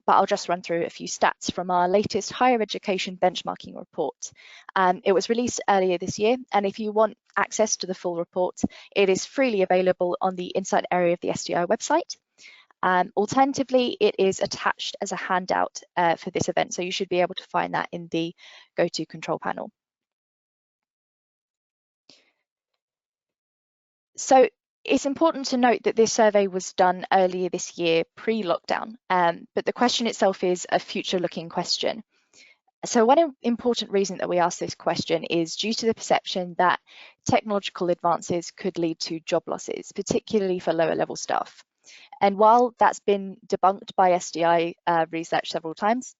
but I'll just run through a few stats from our latest higher education benchmarking report. It was released earlier this year, and if you want access to the full report, it is freely available on the Insight area of the SDI website. Alternatively, it is attached as a handout for this event, so you should be able to find that in the go-to control panel. So it's important to note that this survey was done earlier this year, pre-lockdown, but the question itself is a future-looking question. So one important reason that we ask this question is due to the perception that technological advances could lead to job losses, particularly for lower level staff. And while that's been debunked by SDI research several times,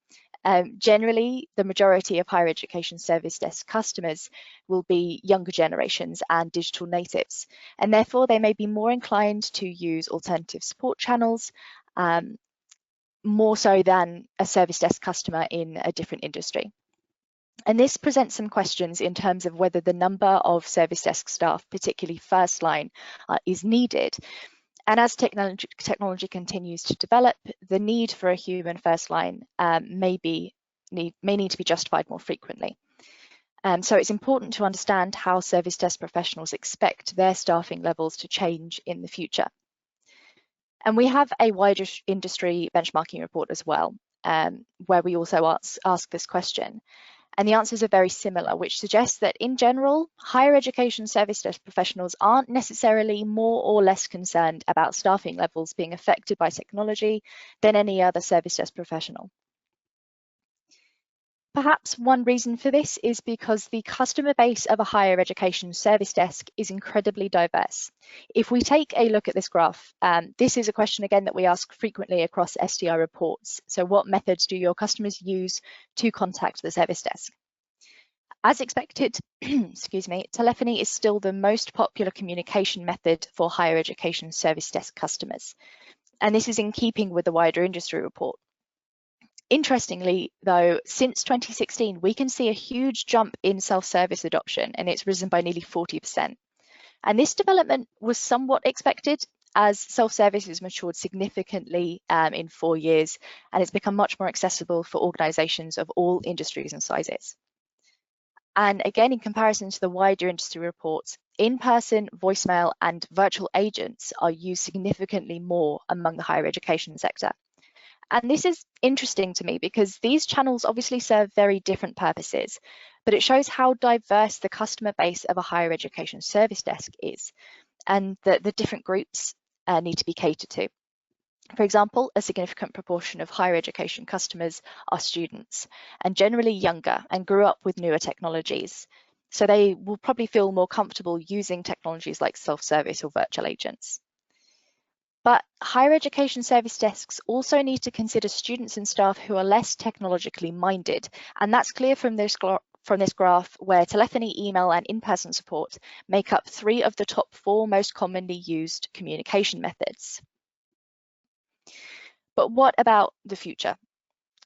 generally, the majority of higher education service desk customers will be younger generations and digital natives, and therefore they may be more inclined to use alternative support channels, more so than a service desk customer in a different industry. And this presents some questions in terms of whether the number of service desk staff, particularly first line, is needed. And as technology continues to develop, the need for a human first line may need to be justified more frequently. So it's important to understand how service desk professionals expect their staffing levels to change in the future. And we have a wider industry benchmarking report as well, where we also ask this question. And the answers are very similar, which suggests that in general, higher education service desk professionals aren't necessarily more or less concerned about staffing levels being affected by technology than any other service desk professional. Perhaps one reason for this is because the customer base of a higher education service desk is incredibly diverse. If we take a look at this graph, this is a question again that we ask frequently across SDI reports. So what methods do your customers use to contact the service desk? As expected, excuse me, telephony is still the most popular communication method for higher education service desk customers. And this is in keeping with the wider industry report. Interestingly, though, since 2016, we can see a huge jump in self-service adoption, and it's risen by nearly 40%. And this development was somewhat expected, as self-service has matured significantly in 4 years, and it's become much more accessible for organizations of all industries and sizes. And again, in comparison to the wider industry reports, in-person, voicemail, and virtual agents are used significantly more among the higher education sector. And this is interesting to me because these channels obviously serve very different purposes, but it shows how diverse the customer base of a higher education service desk is, and that the different groups need to be catered to. For example, a significant proportion of higher education customers are students, and generally younger, and grew up with newer technologies. So they will probably feel more comfortable using technologies like self-service or virtual agents. But higher education service desks also need to consider students and staff who are less technologically minded, and that's clear from this graph where telephony, email, and in-person support make up 3 of the top 4 most commonly used communication methods. But what about the future?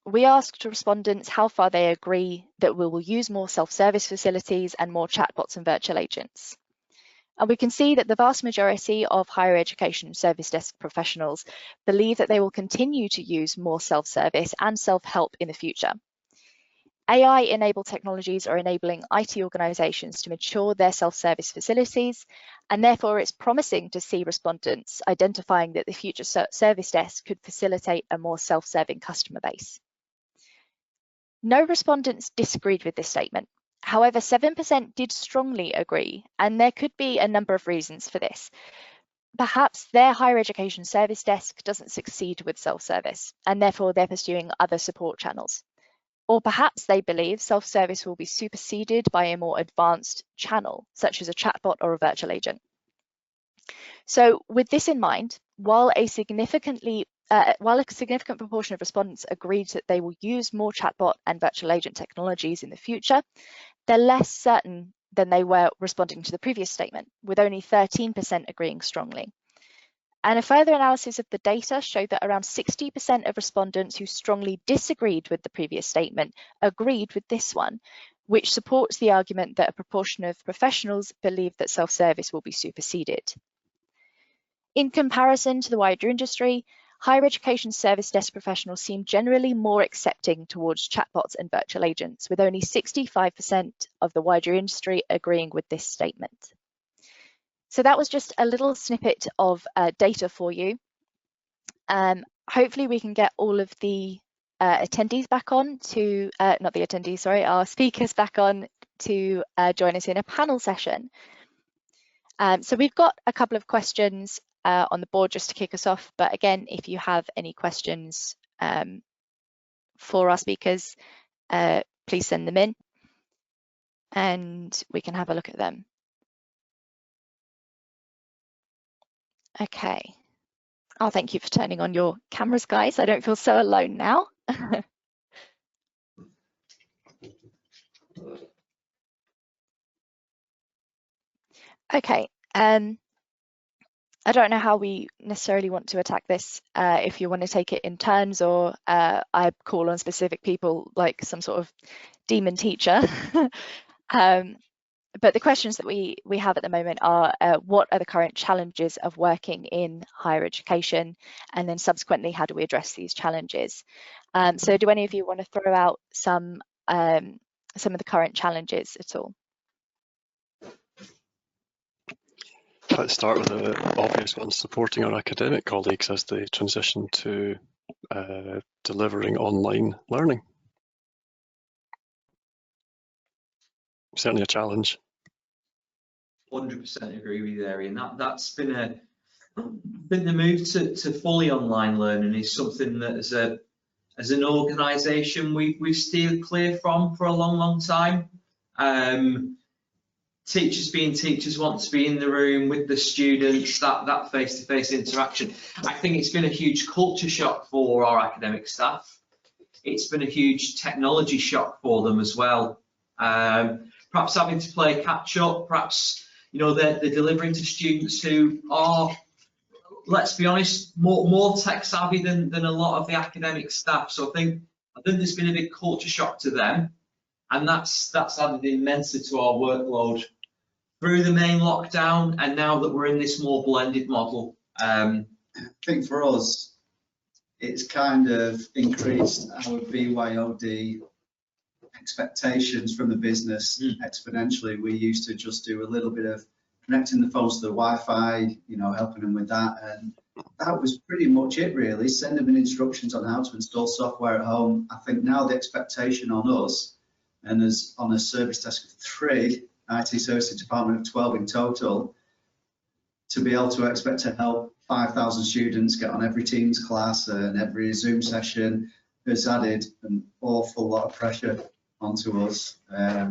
We asked respondents how far they agree that we will use more self-service facilities and more chatbots and virtual agents. And we can see that the vast majority of higher education service desk professionals believe that they will continue to use more self-service and self-help in the future. AI-enabled technologies are enabling IT organizations to mature their self-service facilities, and therefore it's promising to see respondents identifying that the future service desk could facilitate a more self-serving customer base. No respondents disagreed with this statement. However, 7% did strongly agree, and there could be a number of reasons for this. Perhaps their higher education service desk doesn't succeed with self-service, and therefore they're pursuing other support channels. Or perhaps they believe self-service will be superseded by a more advanced channel, such as a chatbot or a virtual agent. So with this in mind, while a significant proportion of respondents agreed that they will use more chatbot and virtual agent technologies in the future, they're less certain than they were responding to the previous statement, with only 13% agreeing strongly. And a further analysis of the data showed that around 60% of respondents who strongly disagreed with the previous statement agreed with this one, which supports the argument that a proportion of professionals believe that self-service will be superseded. In comparison to the wider industry, higher education service desk professionals seem generally more accepting towards chatbots and virtual agents, with only 65% of the wider industry agreeing with this statement. So that was just a little snippet of data for you. Hopefully we can get all of the attendees back on to, not the attendees, sorry, our speakers back on to join us in a panel session. So we've got a couple of questions on the board just to kick us off. But again, if you have any questions for our speakers, please send them in and we can have a look at them. Okay. Oh, thank you for turning on your cameras, guys. I don't feel so alone now. Okay. I don't know how we necessarily want to attack this, if you want to take it in turns, or I call on specific people like some sort of demon teacher. But the questions that we have at the moment are, what are the current challenges of working in higher education? And then subsequently, how do we address these challenges? So do any of you want to throw out some of the current challenges at all? Let's start with the obvious one, supporting our academic colleagues as they transition to delivering online learning. Certainly a challenge. 100% agree with you there, Ian. That's been the move to fully online learning is something that as an organisation we've steered clear from for a long time. Teachers being teachers want to be in the room with the students, that face-to-face interaction. I think it's been a huge culture shock for our academic staff. It's been a huge technology shock for them as well. Perhaps having to play catch up, perhaps, you know, they're delivering to students who are, let's be honest, more tech savvy than a lot of the academic staff. So I think there's been a big culture shock to them, and that's added immensely to our workload through the main lockdown, and now that we're in this more blended model. I think for us, it's kind of increased our BYOD expectations from the business exponentially. We used to just do a little bit of connecting the phones to the Wi-Fi, you know, helping them with that, and that was pretty much it really. Sending them instructions on how to install software at home. I think now the expectation on us, and as on a service desk of 3, IT services department of 12 in total, to be able to expect to help 5,000 students get on every Teams class and every Zoom session has added an awful lot of pressure onto us. I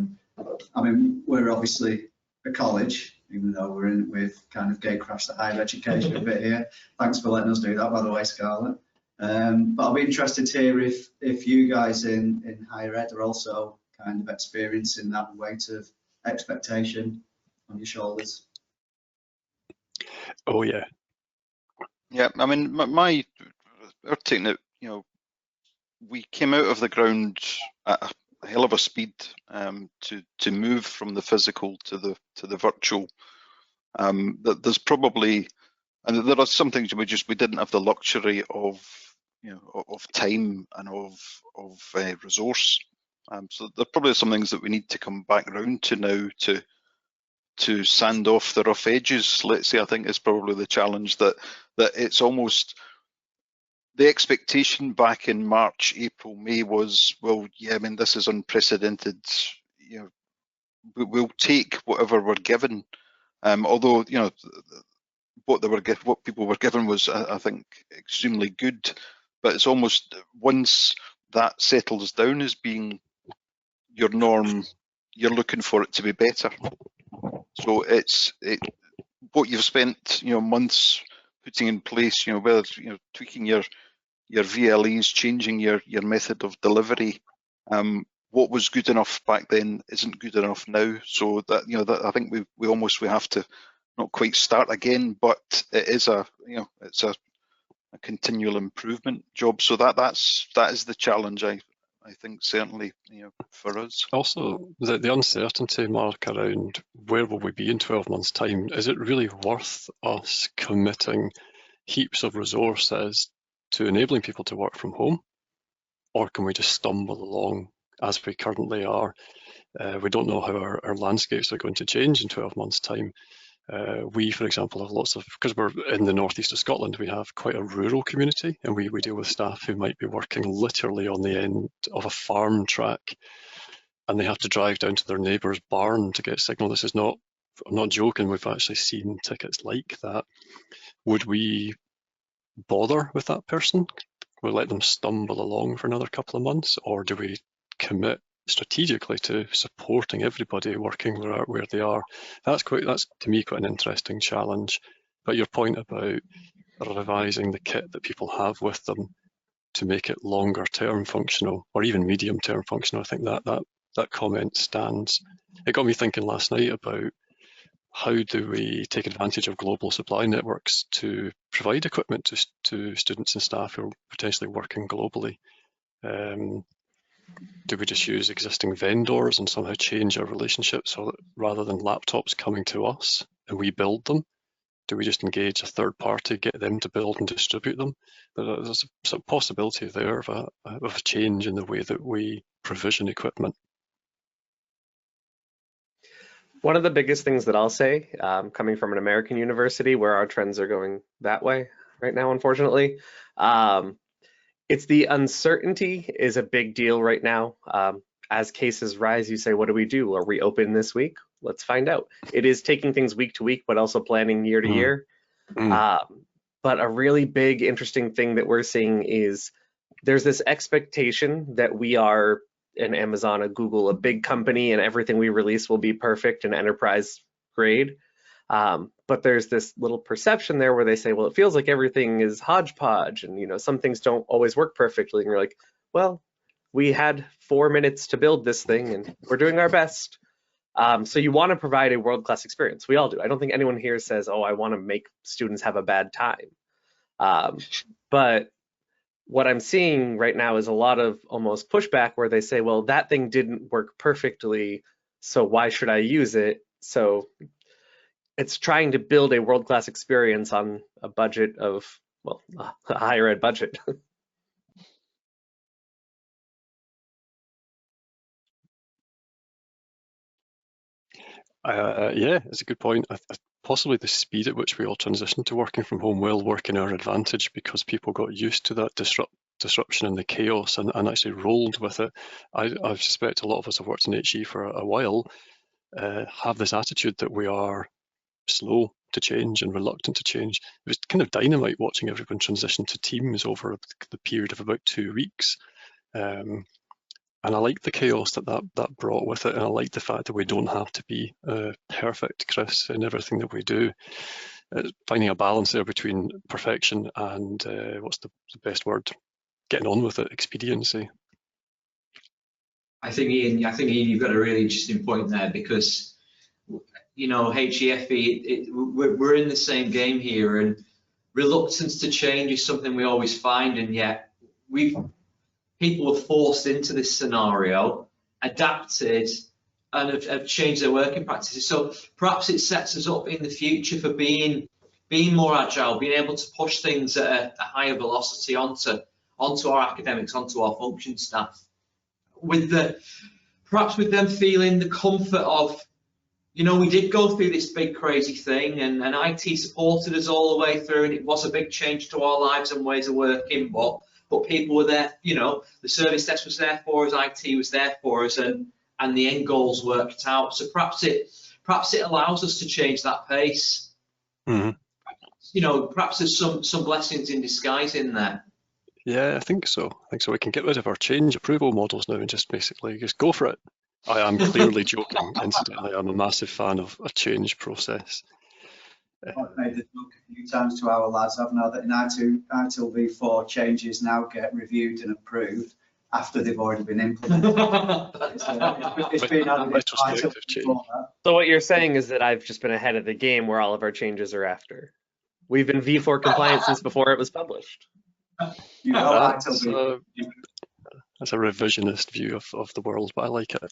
mean, we're obviously a college, even though we've kind of gatecrashed the higher education a bit here. Thanks for letting us do that, by the way, Scarlett. But I'll be interested to hear if you guys in higher ed are also kind of experiencing that weight of expectation on your shoulders. Oh yeah. Yeah, I mean, our take that, you know, we came out of the ground at a hell of a speed to move from the physical to the virtual. There's probably, and there are some things we didn't have the luxury of, you know, of time and of resource. So there probably are some things that we need to come back around to now to sand off the rough edges. Let's say, I think is probably the challenge, that it's almost the expectation back in March, April, May was, well, yeah, I mean, this is unprecedented. You know, we'll take whatever we're given. Although, you know, what people were given was, I think, extremely good. But it's almost, once that settles down as being your norm, you're looking for it to be better. So it's what you've spent, you know, months putting in place, you know, whether, you know, tweaking your VLEs, changing your method of delivery. What was good enough back then isn't good enough now. So that, you know, that I think we have to not quite start again, but it is it's a continual improvement job. So that is the challenge, I think, certainly, you know, for us. Also, the uncertainty, Mark, around where will we be in 12 months' time? Is it really worth us committing heaps of resources to enabling people to work from home, or can we just stumble along as we currently are? We don't know how our landscapes are going to change in 12 months' time. We, for example, have lots of, because we're in the northeast of Scotland, we have quite a rural community, and we deal with staff who might be working literally on the end of a farm track, and they have to drive down to their neighbour's barn to get signal. This is not, I'm not joking, we've actually seen tickets like that. Would we bother with that person? We let them stumble along for another couple of months, or do we commit strategically to supporting everybody working where they are? That's to me quite an interesting challenge. But your point about revising the kit that people have with them to make it longer term functional, or even medium term functional, I think that comment stands. It got me thinking last night about how do we take advantage of global supply networks to provide equipment to students and staff who are potentially working globally? Do we just use existing vendors and somehow change our relationships, so that rather than laptops coming to us and we build them, do we just engage a third party, get them to build and distribute them? But there's a possibility there of a change in the way that we provision equipment. One of the biggest things that I'll say, coming from an American university where our trends are going that way right now, unfortunately, it's the uncertainty is a big deal right now. As cases rise, you say, what do we do? Are we open this week? Let's find out. It is taking things week to week, but also planning year to year. But a really big, interesting thing that we're seeing is there's this expectation that we are an Amazon, a Google, a big company, and everything we release will be perfect and enterprise grade. But there's this little perception there where they say, well, it feels like everything is hodgepodge, and some things don't always work perfectly. And you're like, well, we had 4 minutes to build this thing, and we're doing our best. So you want to provide a world-class experience. We all do. I don't think anyone here says, oh, I want to make students have a bad time. But what I'm seeing right now is a lot of almost pushback where they say, well, that thing didn't work perfectly, so why should I use it? So it's trying to build a world-class experience on a budget of, well, a higher ed budget. Yeah, it's a good point. Possibly the speed at which we all transitioned to working from home will work in our advantage because people got used to that disruption and the chaos and actually rolled with it. I suspect a lot of us have worked in HE for a while, have this attitude that we are slow to change and reluctant to change. It was kind of dynamite watching everyone transition to Teams over the period of about 2 weeks. And I like the chaos that brought with it, and I like the fact that we don't have to be perfect, Chris, in everything that we do. Finding a balance there between perfection and what's the best word? Getting on with it, expediency. I think Ian, you've got a really interesting point there because HEFE, we're in the same game here, and reluctance to change is something we always find, and yet people were forced into this scenario, adapted, and have changed their working practices. So perhaps it sets us up in the future for being more agile, being able to push things at a higher velocity onto our academics, onto our function staff, perhaps with them feeling the comfort of, we did go through this big crazy thing, and IT supported us all the way through, and it was a big change to our lives and ways of working, but people were there, the service desk was there for us, IT was there for us, and the end goals worked out. So perhaps it allows us to change that pace. Mm-hmm. Perhaps there's some blessings in disguise in there. Yeah, I think so. We can get rid of our change approval models now and just go for it. I am clearly joking. Incidentally, I'm a massive fan of a change process. I've made the joke a few times to our lads, haven't I, that in ITIL v4 changes now get reviewed and approved after they've already been implemented. It's been retrospective change. So what you're saying is that I've just been ahead of the game where all of our changes are after. We've been v4 compliant since before it was published. That's a revisionist view of the world, but I like it.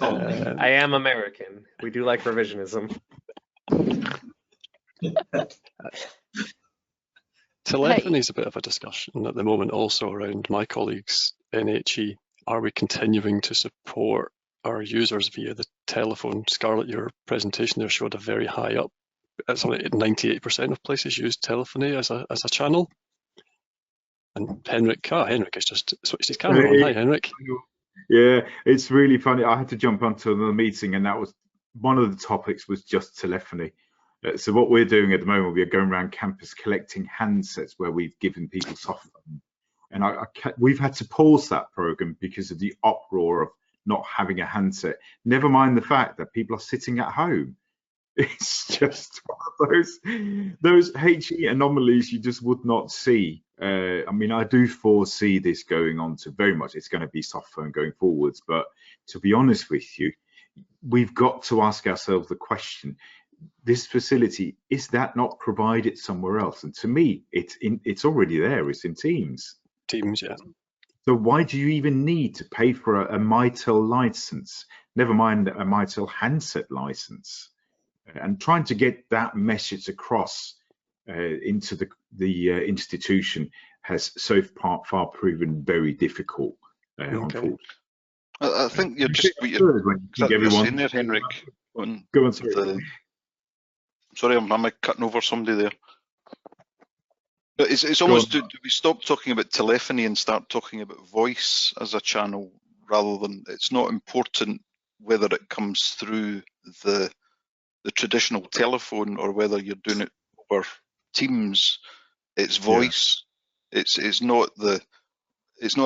I am American. We do like revisionism. Telephony is a bit of a discussion at the moment also around my colleagues in HE. Are we continuing to support our users via the telephone? Scarlett, your presentation there showed a very high up, something like 98% of places use telephony as a channel. And Henrik has just switched his camera on. Hi, Henrik. Yeah, it's really funny. I had to jump onto another meeting, and that was one of the topics was just telephony. So what we're doing at the moment, we are going around campus collecting handsets where we've given people soft phone. And we've had to pause that program because of the uproar of not having a handset. Never mind the fact that people are sitting at home. It's just one of those HE anomalies you just would not see. I mean, I do foresee this going on to very much, it's going to be soft phone going forwards. But to be honest with you, we've got to ask ourselves the question, this facility, is that not provided somewhere else? And to me, it's already there. It's in Teams. Teams, yeah. So why do you even need to pay for a Mitel license? Never mind a Mitel handset license. And trying to get that message across into the institution has so far proven very difficult. Unfortunately. I think you're just saying there, Henrik. Go on, sorry. Sorry, I'm cutting over somebody there. But it's almost, do we stop talking about telephony and start talking about voice as a channel, rather than, it's not important whether it comes through the traditional telephone or whether you're doing it over Teams. It's voice. Yeah. It's not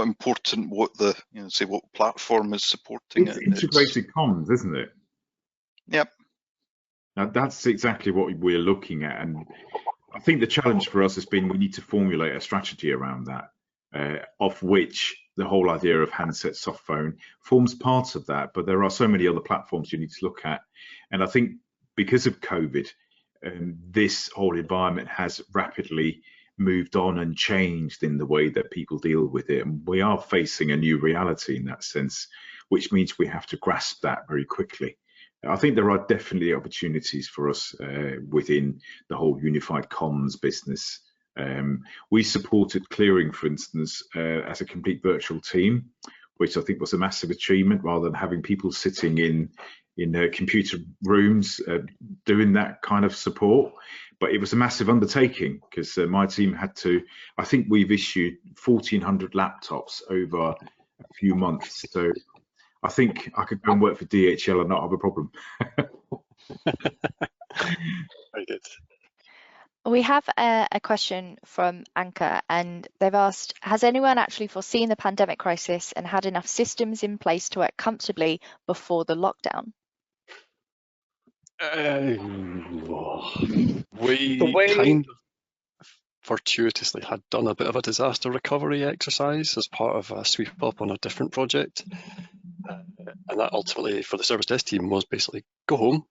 important what the say what platform is supporting it. It's integrated comms, isn't it? Yep. Now that's exactly what we're looking at, and I think the challenge for us has been we need to formulate a strategy around that, of which the whole idea of handset soft phone forms part of that. But there are so many other platforms you need to look at, and I think because of COVID, this whole environment has rapidly moved on and changed in the way that people deal with it. And we are facing a new reality in that sense, which means we have to grasp that very quickly. I think there are definitely opportunities for us within the whole unified comms business. We supported clearing, for instance, as a complete virtual team, which I think was a massive achievement, rather than having people sitting in computer rooms doing that kind of support. But it was a massive undertaking because my team had to, I think we've issued 1,400 laptops over a few months. So I think I could go and work for DHL and not have a problem. Very good. We have a question from Anchor, and they've asked, has anyone actually foreseen the pandemic crisis and had enough systems in place to work comfortably before the lockdown? We kind of fortuitously had done a bit of a disaster recovery exercise as part of a sweep up on a different project. And that ultimately for the service desk team was basically go home,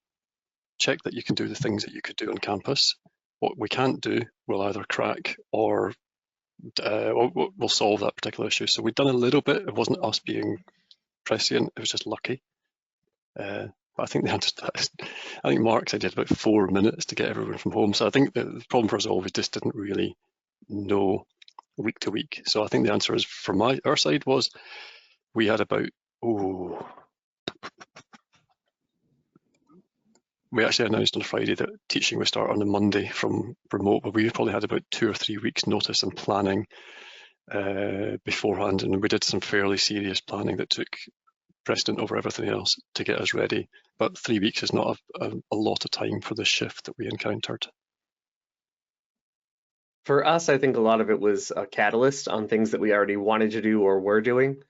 check that you can do the things that you could do on campus. What we can't do, we'll either crack or we'll solve that particular issue. So we've done a little bit. It wasn't us being prescient, it was just lucky. But I think the answer to that is, I think Mark said he had about 4 minutes to get everyone from home. So I think the problem for us all, we just didn't really know week to week. So I think the answer is from our side was we had about, we actually announced on Friday that teaching would start on the Monday from remote, but we probably had about 2 or 3 weeks notice and planning beforehand. And we did some fairly serious planning that took precedent over everything else to get us ready. But 3 weeks is not a lot of time for the shift that we encountered. For us, I think a lot of it was a catalyst on things that we already wanted to do or were doing.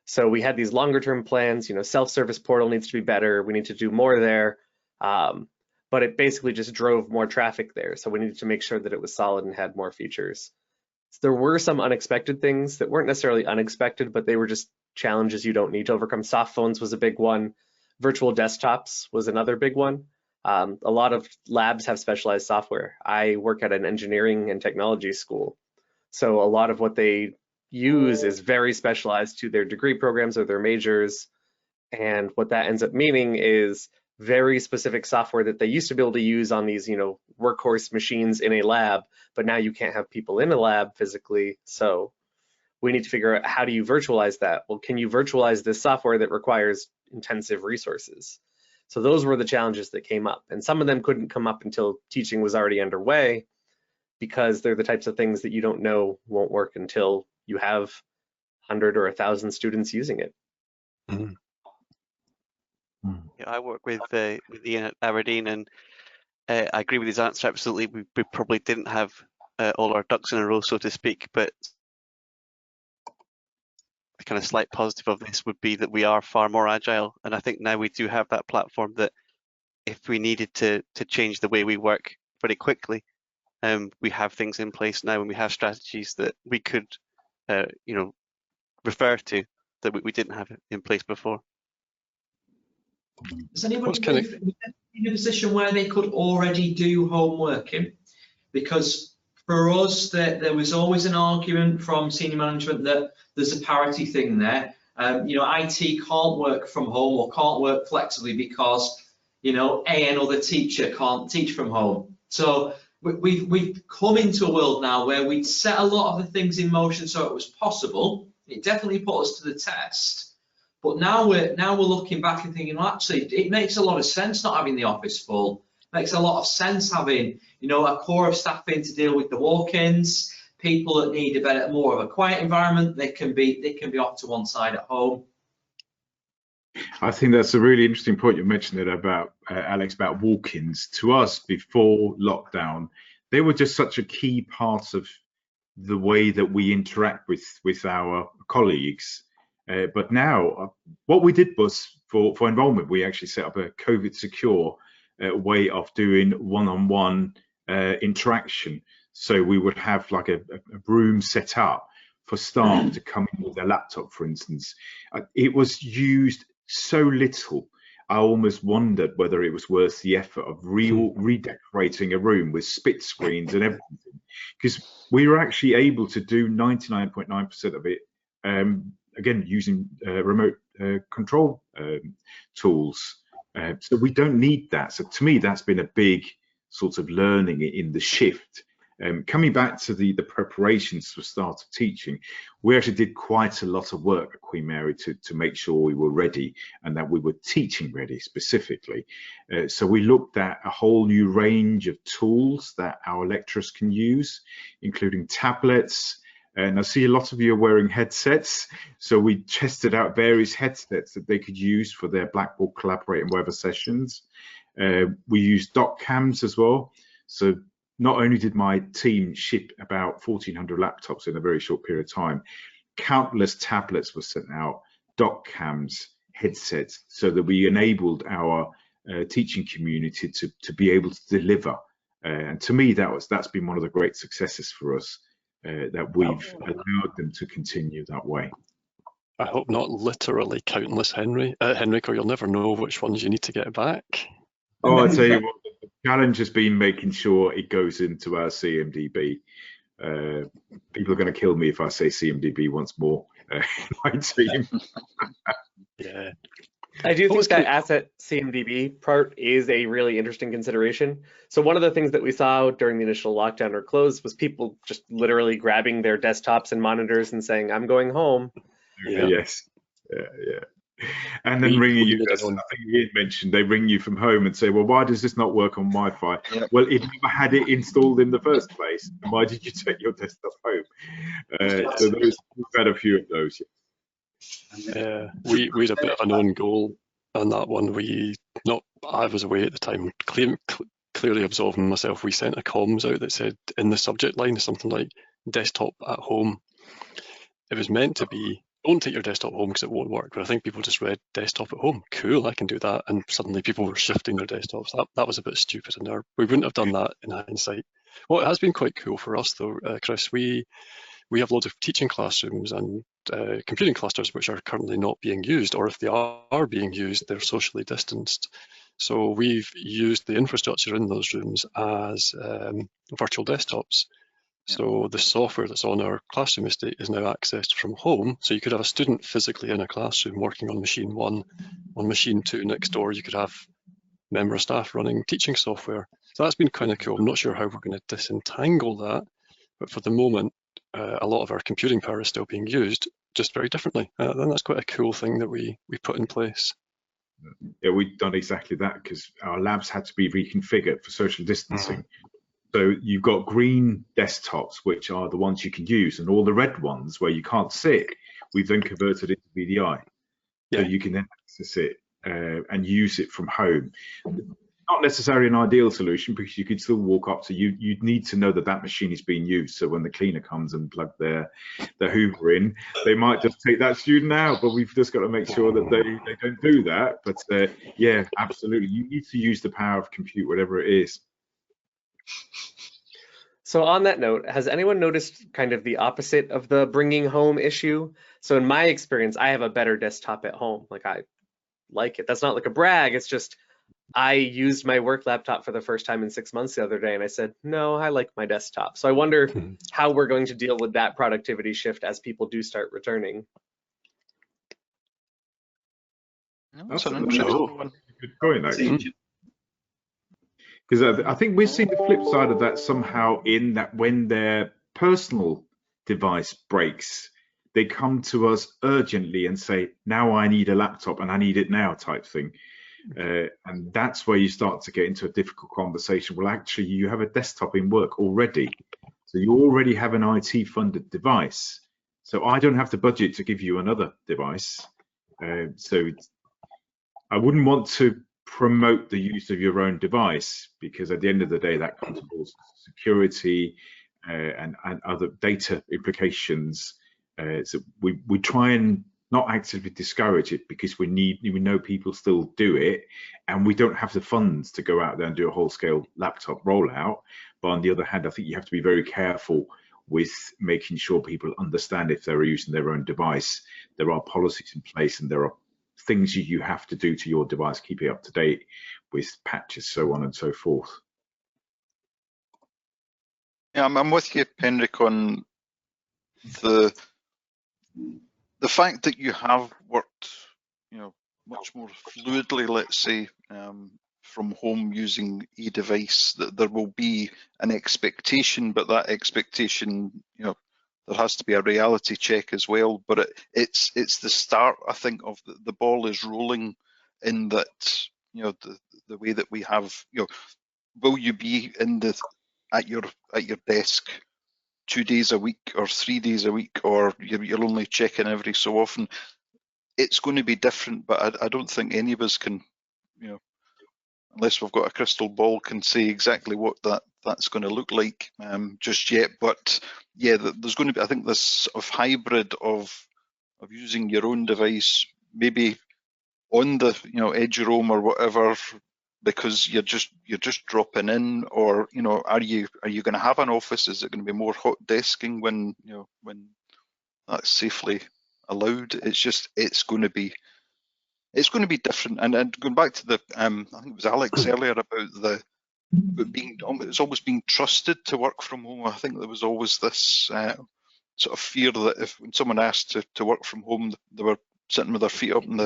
So we had these longer term plans, self-service portal needs to be better. We need to do more there. But it basically just drove more traffic there. So we needed to make sure that it was solid and had more features. So there were some unexpected things that weren't necessarily unexpected, but they were just challenges you don't need to overcome. Soft phones was a big one. Virtual desktops was another big one. A lot of labs have specialized software. I work at an engineering and technology school. So a lot of what they use is very specialized to their degree programs or their majors. And what that ends up meaning is very specific software that they used to be able to use on these, workhorse machines in a lab, but now you can't have people in a lab physically. So we need to figure out, how do you virtualize that? Well, can you virtualize this software that requires intensive resources? So those were the challenges that came up, and some of them couldn't come up until teaching was already underway, because they're the types of things that you don't know won't work until you have 100 or 1,000 students using it. Mm-hmm. Yeah, I work with Ian at Aberdeen, and I agree with his answer. Absolutely, we probably didn't have all our ducks in a row, so to speak. But the kind of slight positive of this would be that we are far more agile, and I think now we do have that platform that, if we needed to change the way we work pretty quickly, we have things in place now, and we have strategies that we could, refer to that we didn't have in place before. Has anybody been in a position where they could already do homeworking? Because for us, there was always an argument from senior management that there's a parity thing there. IT can't work from home or can't work flexibly because, another teacher can't teach from home. So we've come into a world now where we'd set a lot of the things in motion so it was possible. It definitely put us to the test. But now we're looking back and thinking, well, actually, it makes a lot of sense not having the office full. It makes a lot of sense having, a core of staff in to deal with the walk-ins. People that need more of a quiet environment, they can be off to one side at home. I think that's a really interesting point you mentioned it about, Alex, about walk-ins. To us, before lockdown, they were just such a key part of the way that we interact with our colleagues. But now, what we did was, for enrollment, we actually set up a COVID secure way of doing one-on-one interaction. So we would have like a room set up for staff to come in with their laptop, for instance. It was used so little, I almost wondered whether it was worth the effort of redecorating a room with split screens and everything, because we were actually able to do 99.9% of it, again, using remote control tools. So we don't need that. So to me, that's been a big sort of learning in the shift. Coming back to the preparations for start of teaching, we actually did quite a lot of work at Queen Mary to make sure we were ready and that we were teaching ready specifically. So we looked at a whole new range of tools that our lecturers can use, including tablets. And I see a lot of you are wearing headsets. So we tested out various headsets that they could use for their Blackboard Collaborate and Weather sessions. We used doc cams as well. So not only did my team ship about 1,400 laptops in a very short period of time, countless tablets were sent out, doc cams, headsets, so that we enabled our teaching community to be able to deliver. And to me, that's been one of the great successes for us. That we've allowed them to continue that way. I hope not literally countless Henrik, or you'll never know which ones you need to get back. Oh, I tell you what, the challenge has been making sure it goes into our CMDB. People are going to kill me if I say CMDB once more in my team. Yeah. I do think that asset CMDB part is a really interesting consideration. So one of the things that we saw during the initial lockdown or close was people just literally grabbing their desktops and monitors and saying, I'm going home. Yeah. Yes. Yeah. And then ringing you, as I think you mentioned, they ring you from home and say, well, why does this not work on Wi-Fi? Yep. Well, it never had it installed in the first place. And why did you take your desktop home? So we've had a few of those. Yeah, we had a bit of an own goal on that one. I was away at the time, clearly absolving myself. We sent a comms out that said in the subject line something like desktop at home. It was meant to be, don't take your desktop home because it won't work. But I think people just read desktop at home. Cool, I can do that. And suddenly people were shifting their desktops. That was a bit stupid in there. We wouldn't have done that in hindsight. Well, it has been quite cool for us though, Chris. We have loads of teaching classrooms and computing clusters which are currently not being used, or if they are being used, they're socially distanced. So we've used the infrastructure in those rooms as virtual desktops. So the software that's on our classroom estate is now accessed from home. So you could have a student physically in a classroom working on machine 1, on machine 2 next door. You could have member of staff running teaching software. So that's been kind of cool. I'm not sure how we're going to disentangle that, but for the moment, a lot of our computing power is still being used, just very differently. And that's quite a cool thing that we put in place. Yeah, we've done exactly that because our labs had to be reconfigured for social distancing. So you've got green desktops, which are the ones you can use, and all the red ones where you can't sit, we've then converted into VDI. So you can then access it and use it from home. Not necessarily an ideal solution because you could still walk up to you'd need to know that that machine is being used. So when the cleaner comes and plug their Hoover in, they might just take that student out, but we've just got to make sure that they don't do that. But yeah, absolutely. You need to use the power of compute, whatever it is. So on that note, has anyone noticed kind of the opposite of the bringing home issue? So in my experience, I have a better desktop at home. Like I like it. That's not like a brag. It's just I used my work laptop for the first time in 6 months the other day, and I said, no, I like my desktop. So I wonder how we're going to deal with that productivity shift as people do start returning. That's an interesting one. Good point, actually. Because I think we've seen the flip side of that somehow in that when their personal device breaks, they come to us urgently and say, now I need a laptop and I need it now type thing. And that's where you start to get into a difficult conversation. Well, actually, you have a desktop in work already. So you already have an IT funded device. So I don't have the budget to give you another device. So I wouldn't want to promote the use of your own device because at the end of the day, that comes with security and other data implications. So we try and not actively discourage it because we know people still do it, and we don't have the funds to go out there and do a whole scale laptop rollout. But on the other hand, I think you have to be very careful with making sure people understand if they're using their own device. There are policies in place and there are things you have to do to your device, keep it up to date with patches, so on and so forth. Yeah, I'm with you, Penric, on the fact that you have worked, much more fluidly, let's say, from home using a device. That there will be an expectation, but that expectation, there has to be a reality check as well. But it's the start, I think, of the ball is rolling in that, the way that we have, will you be at your desk 2 days a week or 3 days a week, or you're only checking every so often? It's going to be different, but I don't think any of us can, unless we've got a crystal ball, can say exactly what that's going to look like just yet. But yeah, there's going to be, I think, this sort of hybrid of using your own device, maybe on the edge roam or whatever, because you're just dropping in, or are you going to have an office? Is it going to be more hot desking when that's safely allowed? It's going to be different. And going back to the I think it was Alex earlier about it's always being trusted to work from home. I think there was always this sort of fear that when someone asked to work from home, they were sitting with their feet up on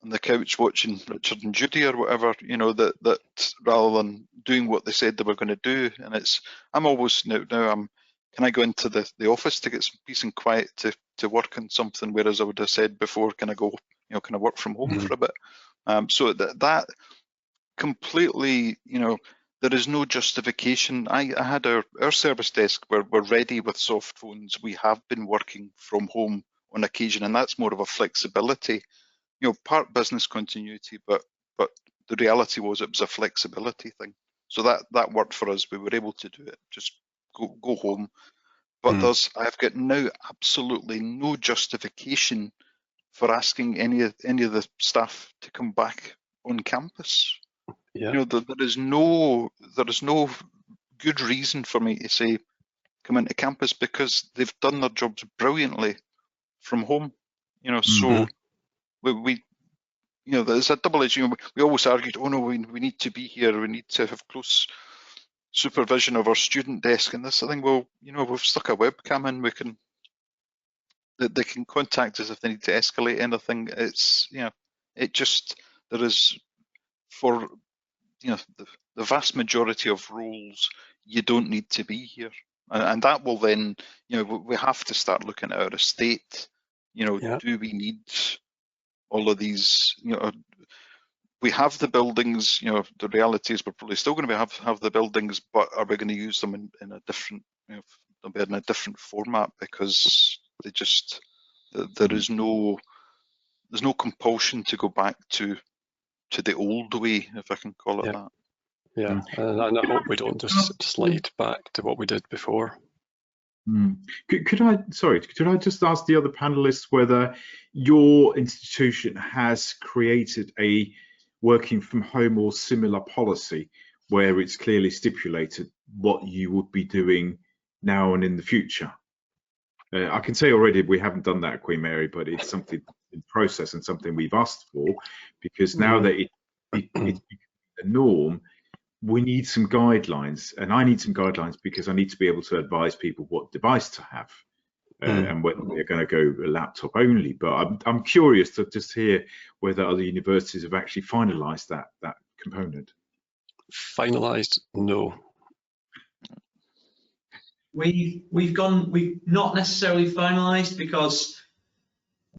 the couch watching Richard and Judy or whatever, that rather than doing what they said they were going to do. And I'm always now can I go into the office to get some peace and quiet to work on something, whereas I would have said before, can I go, can I work from home for a bit? So that completely, there is no justification. I had our service desk where we're ready with soft phones. We have been working from home on occasion, and that's more of a flexibility, part business continuity, but the reality was it was a flexibility thing. So that worked for us. We were able to do it, just go home. But I've got now absolutely no justification for asking any of the staff to come back on campus. Yeah. There is no good reason for me to say come into campus, because they've done their jobs brilliantly from home. So we there's a double edge. We always argued, oh no, we need to be here, we need to have close supervision of our student desk and this. I think, well, we've stuck a webcam in, they can contact us if they need to escalate anything. It's there is for the vast majority of roles, you don't need to be here, and that will then, we have to start looking at our estate. Do we need all of these? We have the buildings. The reality is we're probably still going to have the buildings, but are we going to use them in a different, they'll be in a different format, because they just, there's no compulsion to go back to the old way, if I can call it that. Yeah, and I hope we don't just slide back to what we did before. Could I just ask the other panelists whether your institution has created a working from home or similar policy where it's clearly stipulated what you would be doing now and in the future? I can say already we haven't done that at Queen Mary, but it's something in process and something we've asked for, because now that it's the norm, we need some guidelines, and I need some guidelines because I need to be able to advise people what device to have and whether they're going to go a laptop only. But I'm curious to just hear whether other universities have actually finalised that component. Finalised? No. We've not necessarily finalised, because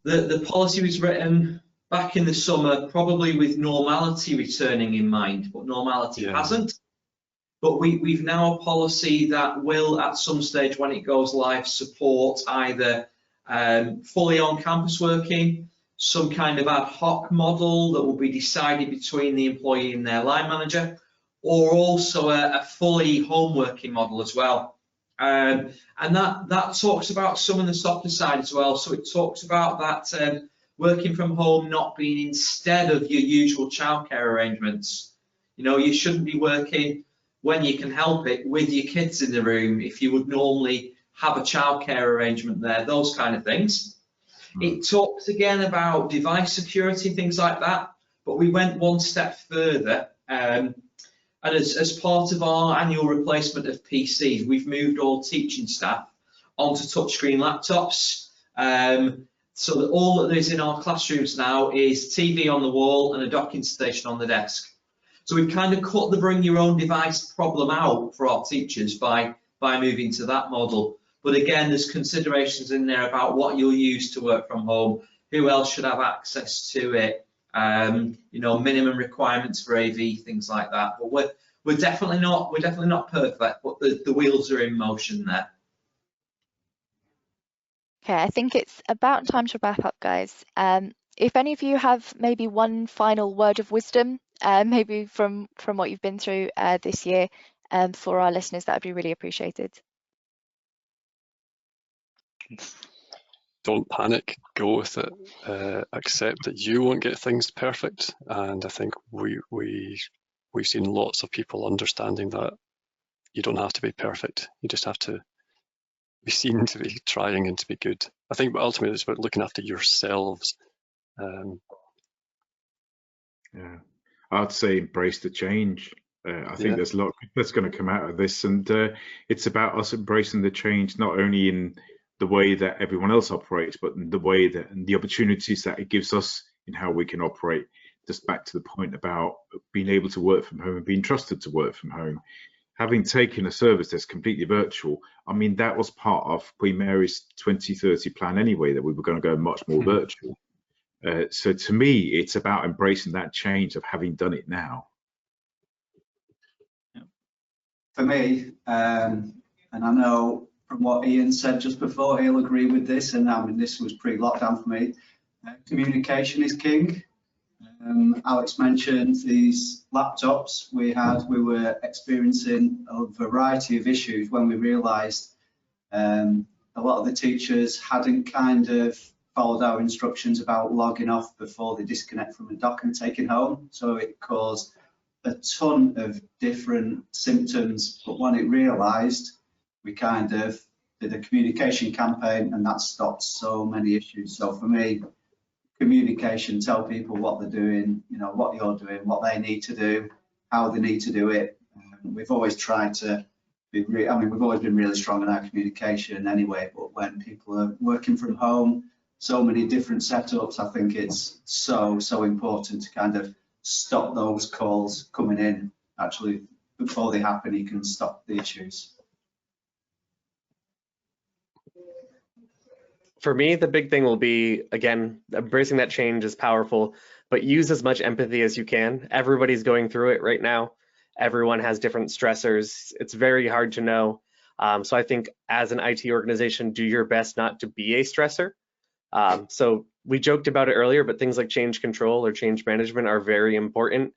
the policy was written back in the summer, probably with normality returning in mind, but normality hasn't. But we've now a policy that will, at some stage when it goes live, support either fully on-campus working, some kind of ad hoc model that will be decided between the employee and their line manager, or also a fully home working model as well. And that talks about some of the softer side as well. So it talks about that working from home not being instead of your usual childcare arrangements. You shouldn't be working when you can help it with your kids in the room if you would normally have a childcare arrangement there, those kind of things. It talks again about device security, things like that, but we went one step further. And as part of our annual replacement of PCs, we've moved all teaching staff onto touchscreen laptops. So that all that is in our classrooms now is TV on the wall and a docking station on the desk. So we've kind of cut the bring your own device problem out for our teachers by moving to that model. But again, there's considerations in there about what you'll use to work from home, who else should have access to it, minimum requirements for AV, things like that. But we're definitely not perfect, but the wheels are in motion there. Okay, I think it's about time to wrap up, guys. If any of you have maybe one final word of wisdom, maybe from what you've been through this year, for our listeners, that would be really appreciated. Don't panic, go with it, accept that you won't get things perfect. And I think we've seen lots of people understanding that you don't have to be perfect. You just have to be seen to be trying and to be good. I think ultimately it's about looking after yourselves. Yeah, I'd say embrace the change. I think there's a lot that's going to come out of this, and it's about us embracing the change, not only in the way that everyone else operates, but in the way that and the opportunities that it gives us in how we can operate. Just back to the point about being able to work from home and being trusted to work from home. Having taken a service that's completely virtual, I mean, that was part of Queen Mary's 2030 plan anyway, that we were going to go much more virtual. So to me, it's about embracing that change of having done it now. For me, and I know from what Ian said just before, he'll agree with this, and I mean, this was pre-lockdown for me. Communication is king. Alex mentioned these laptops we were experiencing a variety of issues when we realised a lot of the teachers hadn't kind of followed our instructions about logging off before they disconnect from the dock and taking home. So it caused a ton of different symptoms, but when it realised, we kind of did a communication campaign, and that stopped so many issues. So for me, communication, tell people what they're doing, what you're doing, what they need to do, how they need to do it. We've always tried to be, we've always been really strong in our communication anyway, but when people are working from home, so many different setups, I think it's so important to kind of stop those calls coming in. Actually, before they happen, he can stop the issues. For me, the big thing will be, again, embracing that change is powerful, but use as much empathy as you can. Everybody's going through it right now. Everyone has different stressors. It's very hard to know. So I think as an IT organization, do your best not to be a stressor. So we joked about it earlier, but things like change control or change management are very important.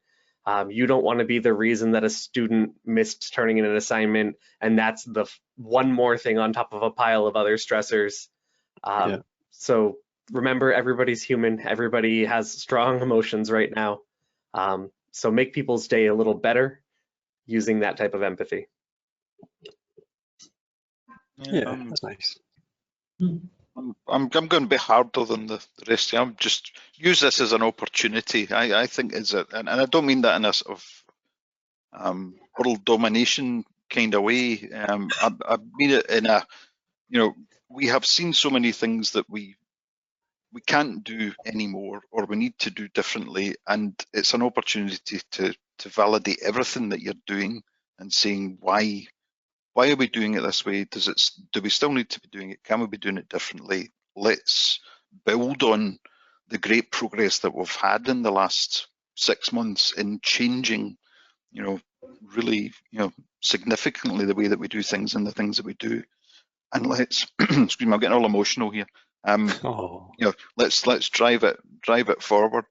You don't want to be the reason that a student missed turning in an assignment, and that's the one more thing on top of a pile of other stressors. So remember, everybody's human. Everybody has strong emotions right now. So make people's day a little better using that type of empathy. Yeah, that's nice. I'm going to be harder than the rest. I'm just use this as an opportunity. I think is it, and I don't mean that in a sort of world domination kind of way. I mean it in a, we have seen so many things that we can't do anymore, or we need to do differently, and it's an opportunity to validate everything that you're doing and saying why are we doing it this way? Do we still need to be doing it? Can we be doing it differently? Let's build on the great progress that we've had in the last 6 months in changing, really, significantly the way that we do things and the things that we do. And let's, excuse me, I'm getting all emotional here. Let's drive it forward.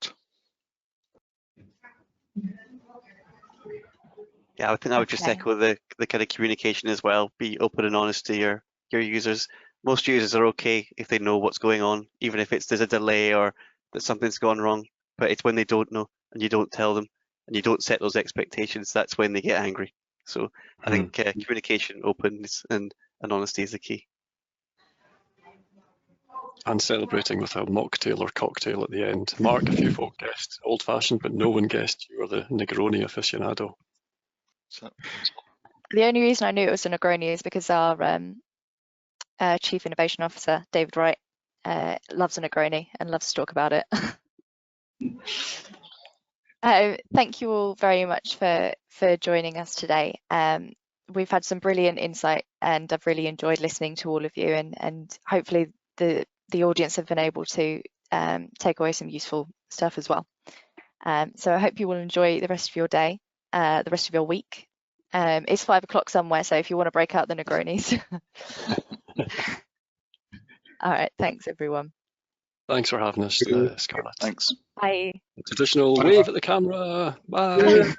Yeah, I think I would just echo the kind of communication as well. Be open and honest to your users. Most users are okay if they know what's going on, even if there's a delay or that something's gone wrong. But it's when they don't know and you don't tell them and you don't set those expectations, that's when they get angry. So I think communication, openness and honesty is the key. And celebrating with a mocktail or cocktail at the end. Mark, a few folk guessed old-fashioned, but no one guessed you were the Negroni aficionado. The only reason I knew it was a Negroni is because our Chief Innovation Officer, David Wright, loves a Negroni and loves to talk about it. Thank you all very much for joining us today. We've had some brilliant insight and I've really enjoyed listening to all of you, and hopefully the audience have been able to take away some useful stuff as well. So I hope you will enjoy the rest of your day, the rest of your week. It's 5 o'clock somewhere, so if you want to break out the Negronis. All right, thanks everyone. Thanks for having us, Scarlett. Thanks. Bye. Traditional wave at the camera. Bye.